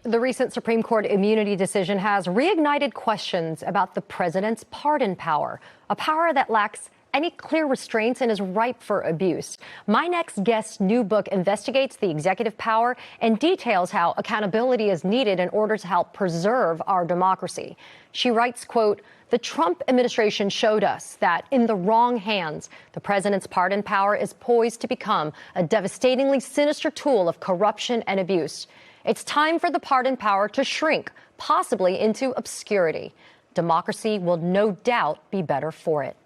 The recent Supreme Court immunity decision has reignited questions about the president's pardon power, a power that lacks any clear restraints and is ripe for abuse. My next guest's new book investigates the executive power and details how accountability is needed in order to help preserve our democracy. She writes, quote, "The Trump administration showed us that in the wrong hands, the president's pardon power is poised to become a devastatingly sinister tool of corruption and abuse. It's time for the pardon power to shrink, possibly into obscurity. Democracy will no doubt be better for it."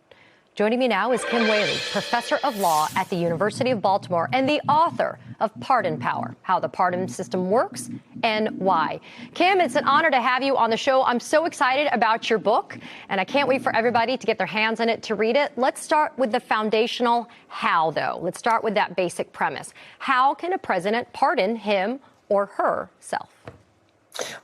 Joining me now is Kim Wehle, professor of law at the University of Baltimore and the author of Pardon Power, How the Pardon System Works and Why. Kim, it's an honor to have you on the show. I'm so excited about your book, and I can't wait for everybody to get their hands on it to read it. Let's start with the foundational how, though. Let's start with that basic premise. How can a president pardon him or herself?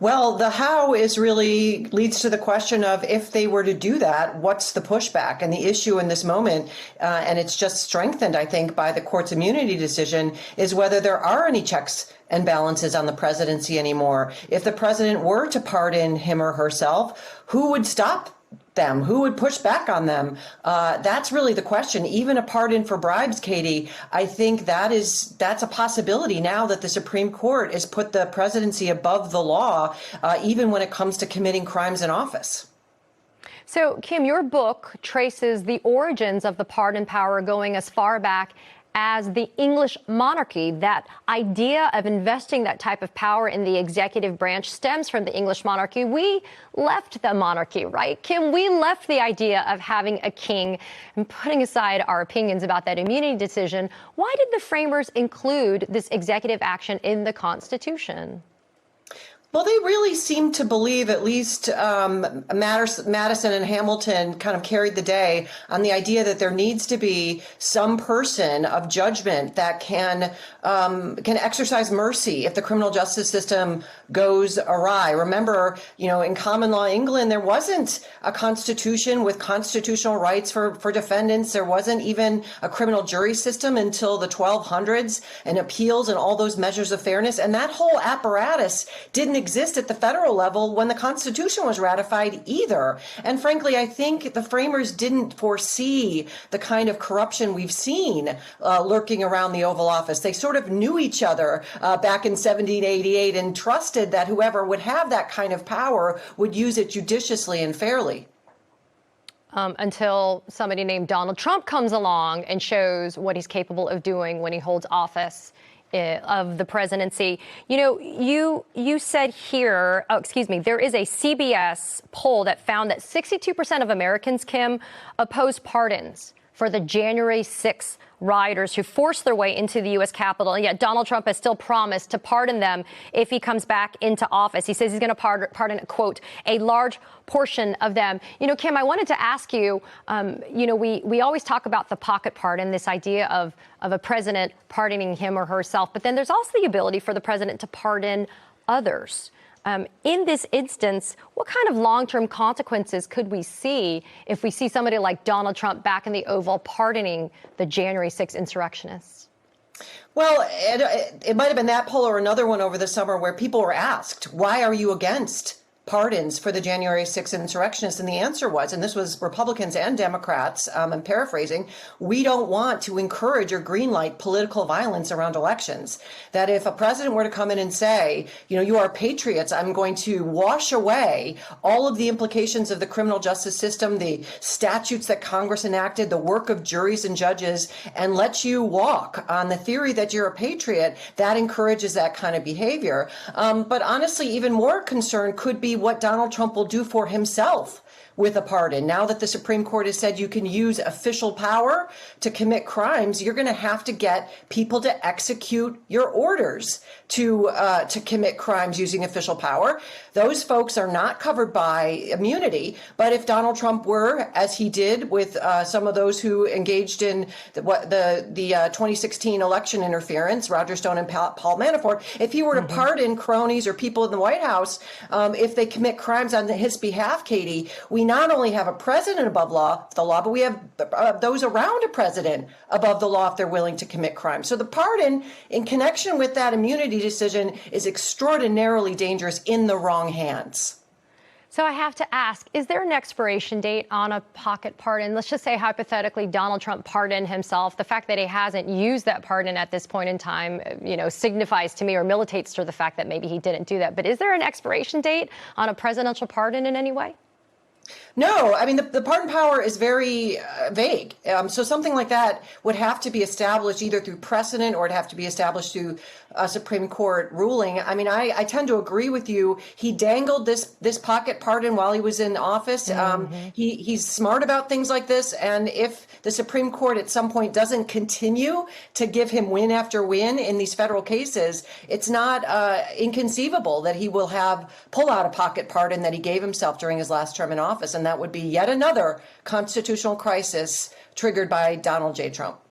Well, the how is really leads to the question of if they were to do that, what's the pushback? And the issue in this moment, and it's just strengthened, I think, by the court's immunity decision, is whether there are any checks and balances on the presidency anymore. If the president were to pardon him or herself, who would stop them? Who would push back on them? That's really the question. Even a pardon for bribes, Katie, I think that's a possibility now that the Supreme Court has put the presidency above the law, even when it comes to committing crimes in office. So, Kim, your book traces the origins of the pardon power going as far back as the English monarchy. That idea of investing that type of power in the executive branch stems from the English monarchy. We left the monarchy, right, Kim? We left the idea of having a king, and putting aside our opinions about that immunity decision, why did the framers include this executive action in the Constitution? Well, they really seem to believe, at least Madison and Hamilton kind of carried the day on the idea that there needs to be some person of judgment that can exercise mercy if the criminal justice system goes awry. Remember, in common law England, there wasn't a constitution with constitutional rights for defendants. There wasn't even a criminal jury system until the 1200s, and appeals and all those measures of fairness. And that whole apparatus didn't exist at the federal level when the Constitution was ratified either. And frankly, I think the framers didn't foresee the kind of corruption we've seen lurking around the Oval Office. They sort of knew each other back in 1788 and trusted that whoever would have that kind of power would use it judiciously and fairly. Until somebody named Donald Trump comes along and shows what he's capable of doing when he holds office of the presidency. You said here, there is a CBS poll that found that 62% of Americans, Kim, oppose pardons for the January 6th rioters who forced their way into the U.S. Capitol. And yet Donald Trump has still promised to pardon them if he comes back into office. He says he's going to pardon, quote, a large portion of them. Kim, I wanted to ask you, we always talk about the pocket pardon, this idea of a president pardoning him or herself. But then there's also the ability for the president to pardon others. In this instance, what kind of long-term consequences could we see if we see somebody like Donald Trump back in the Oval pardoning the January 6th insurrectionists? Well, it might have been that poll or another one over the summer where people were asked, why are you against pardons for the January 6th insurrectionists? And the answer was, and this was Republicans and Democrats, I'm paraphrasing, we don't want to encourage or greenlight political violence around elections. That if a president were to come in and say, you are patriots, I'm going to wash away all of the implications of the criminal justice system, the statutes that Congress enacted, the work of juries and judges, and let you walk on the theory that you're a patriot, that encourages that kind of behavior. But honestly, even more concern could be what Donald Trump will do for himself with a pardon. Now that the Supreme Court has said you can use official power to commit crimes, you're going to have to get people to execute your orders to commit crimes using official power. Those folks are not covered by immunity. But if Donald Trump were, as he did with some of those who engaged in the 2016 election interference, Roger Stone and Paul Manafort, if he were to pardon cronies or people in the White House, if they commit crimes on his behalf, Katie, we we not only have a president above the law, but we have those around a president above the law if they're willing to commit crime. So the pardon in connection with that immunity decision is extraordinarily dangerous in the wrong hands. So I have to ask, is there an expiration date on a pocket pardon? Let's just say hypothetically Donald Trump pardoned himself. The fact that he hasn't used that pardon at this point in time, signifies to me or militates to the fact that maybe he didn't do that. But is there an expiration date on a presidential pardon in any way? No, I mean, the pardon power is very vague. So something like that would have to be established either through precedent or it'd have to be established through a Supreme Court ruling. I mean, I tend to agree with you. He dangled this pocket pardon while he was in office. He's smart about things like this. And if the Supreme Court at some point doesn't continue to give him win after win in these federal cases, it's not inconceivable that he will pull out a pocket pardon that he gave himself during his last term in office. And that would be yet another constitutional crisis triggered by Donald J. Trump.